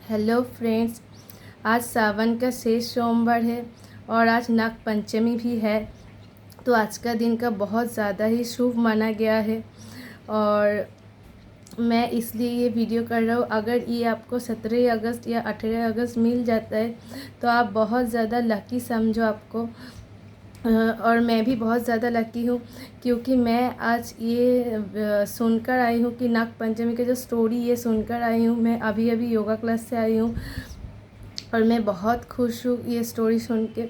Hello friends, आज सावन का शेष सोमवार है और आज नाग पंचमी भी है। तो आज का दिन का बहुत ज़्यादा ही शुभ माना गया है और मैं इसलिए ये वीडियो कर रहा हूँ। अगर ये आपको 17 अगस्त या 18 अगस्त मिल जाता है तो आप बहुत ज़्यादा लकी समझो आपको। और मैं भी बहुत ज़्यादा लकी हूँ क्योंकि मैं आज ये सुनकर आई हूँ कि नाग पंचमी की जो स्टोरी ये सुनकर आई हूँ। मैं अभी अभी योगा क्लास से आई हूँ और मैं बहुत खुश हूँ ये स्टोरी सुन के।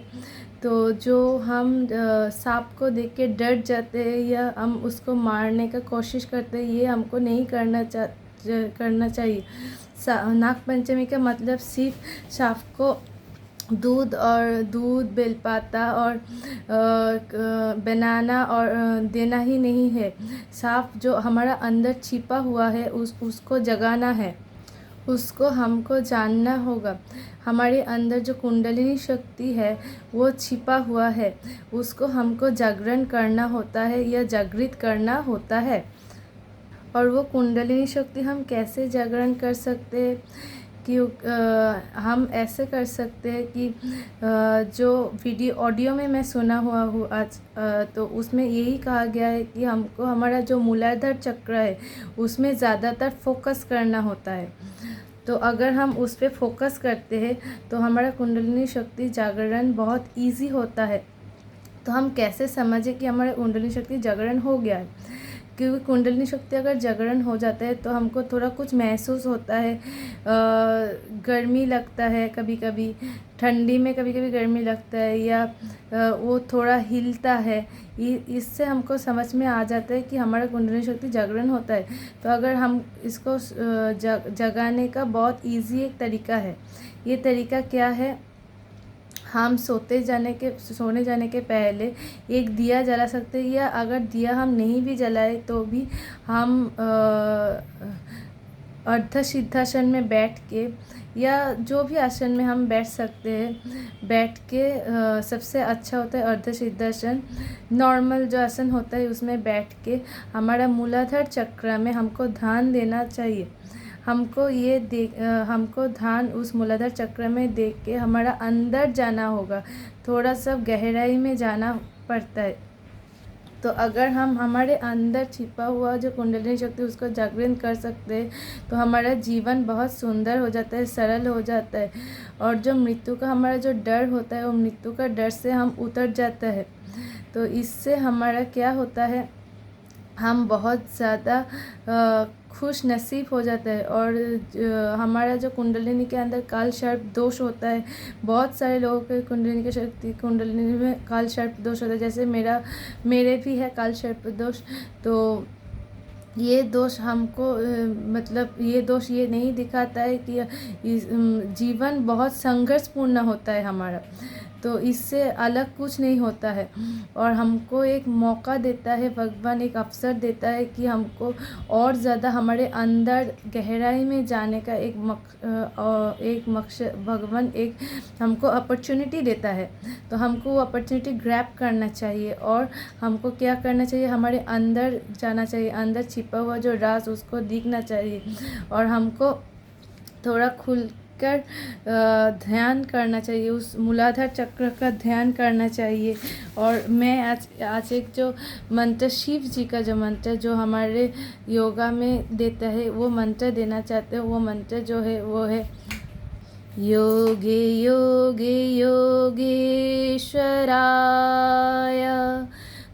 तो जो हम सांप को देख के डर जाते हैं या हम उसको मारने का कोशिश करते हैं, ये हमको नहीं करना चाहिए। नाग पंचमी का मतलब सिर्फ सांप को दूध बेलपाता और बनाना और देना ही नहीं है। सांप जो हमारा अंदर छिपा हुआ है उसको जगाना है, उसको हमको जानना होगा। हमारे अंदर जो कुंडलिनी शक्ति है वो छिपा हुआ है, उसको हमको जागरण करना होता है या जागृत करना होता है। और वो कुंडलिनी शक्ति हम कैसे जागरण कर सकते हैं? हम ऐसे कर सकते हैं कि जो ऑडियो में मैं सुना हुआ हूँ आज, तो उसमें यही कहा गया है कि हमको हमारा जो मूलाधार चक्र है उसमें ज़्यादातर फोकस करना होता है। तो अगर हम उस पर फोकस करते हैं तो हमारा कुंडलिनी शक्ति जागरण बहुत इजी होता है। तो हम कैसे समझें कि हमारा कुंडलिनी शक्ति जागरण हो गया है? क्योंकि कुंडलिनी शक्ति अगर जागरण हो जाता है तो हमको थोड़ा कुछ महसूस होता है। गर्मी लगता है, कभी कभी ठंडी में कभी कभी गर्मी लगता है या वो थोड़ा हिलता है। इससे हमको समझ में आ जाता है कि हमारा कुंडलिनी शक्ति जागरण होता है। तो अगर हम इसको जगाने का बहुत इजी एक तरीका है। ये तरीका क्या है? हम सोने जाने के पहले एक दिया जला सकते हैं, या अगर दिया हम नहीं भी जलाए तो भी हम अर्ध सिद्धासन में बैठ के या जो भी आसन में हम बैठ सकते हैं, बैठ के सबसे अच्छा होता है अर्ध सिद्धासन। नॉर्मल जो आसन होता है उसमें बैठ के हमारा मूलाधार चक्र में हमको ध्यान देना चाहिए। हमको ध्यान उस मूलाधार चक्र में देख के हमारा अंदर जाना होगा, थोड़ा सा गहराई में जाना पड़ता है। तो अगर हम हमारे अंदर छिपा हुआ जो कुंडलिनी शक्ति उसको जागृत कर सकते हैं तो हमारा जीवन बहुत सुंदर हो जाता है, सरल हो जाता है। और जो मृत्यु का हमारा जो डर होता है वो मृत्यु का डर से हम उतर जाता है। तो इससे हमारा क्या होता है, हम बहुत ज़्यादा खुश नसीब हो जाता है। और हमारा जो कुंडलिनी के अंदर काल सर्प दोष होता है, बहुत सारे लोगों के कुंडलिनी में काल सर्प दोष होता है। जैसे मेरे भी है काल सर्प दोष। तो ये दोष हमको मतलब ये दोष ये नहीं दिखाता है कि जीवन बहुत संघर्षपूर्ण होता है हमारा, तो इससे अलग कुछ नहीं होता है। और हमको एक मौका देता है भगवान, एक अवसर देता है कि हमको और ज़्यादा हमारे अंदर गहराई में जाने का एक मकसद भगवान एक हमको अपॉर्चुनिटी देता है। तो हमको वो अपॉर्चुनिटी ग्रैब करना चाहिए और हमको क्या करना चाहिए, हमारे अंदर जाना चाहिए। अंदर छिपा हुआ जो राज उसको दिखना चाहिए और हमको थोड़ा खुलकर ध्यान करना चाहिए, उस मूलाधार चक्र का ध्यान करना चाहिए। और मैं आज एक जो मंत्र, शिव जी का जो मंत्र जो हमारे योगा में देता है वो मंत्र देना चाहते हैं। वो मंत्र जो है वो है योगे योगे योगेश्वराय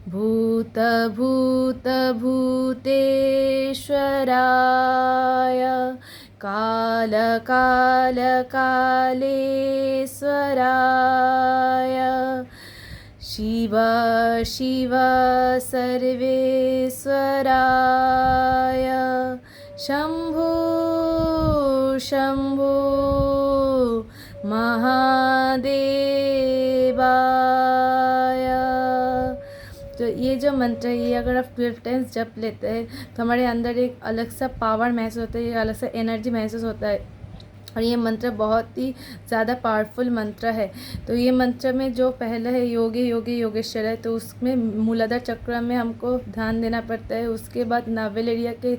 भूत भूत भूतेश्वराय काल काल कालेश्वराय शिव शिव सर्वेश्वराय शंभो शंभो महादेवाय। तो ये जो मंत्र है ये अगर आप 12 टाइम्स जप लेते हैं तो हमारे अंदर एक अलग सा पावर महसूस होता है, एक अलग सा एनर्जी महसूस होता है। और ये मंत्र बहुत ही ज़्यादा पावरफुल मंत्र है। तो ये मंत्र में जो पहला है योगी योगी योगेश्वर है, तो उसमें मूलाधार चक्र में हमको ध्यान देना पड़ता है। उसके बाद नाभि एरिया के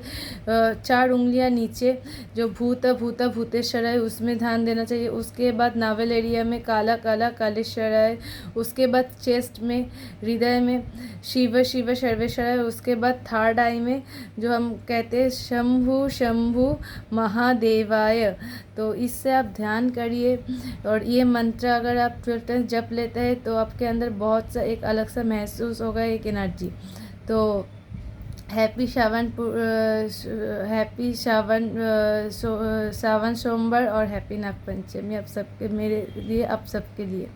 4 उंगलियां नीचे जो भूत भूत भूतेश्वर है उसमें ध्यान देना चाहिए। उसके बाद नाभि एरिया में काला काला कालेश्वर है। उसके बाद चेस्ट में हृदय में शिव शिव सर्वेश्वर है। उसके बाद थर्ड आई में जो हम कहते हैं शंभु शंभु महादेवाय। तो इससे आप ध्यान करिए और ये मंत्र अगर आप 12 टाइम जप लेते हैं तो आपके अंदर बहुत सा एक अलग सा महसूस होगा, एक एनर्जी। तो हैप्पी सावन सोमवार और हैप्पी नाग पंचमी आप सबके, मेरे लिए, आप सबके लिए।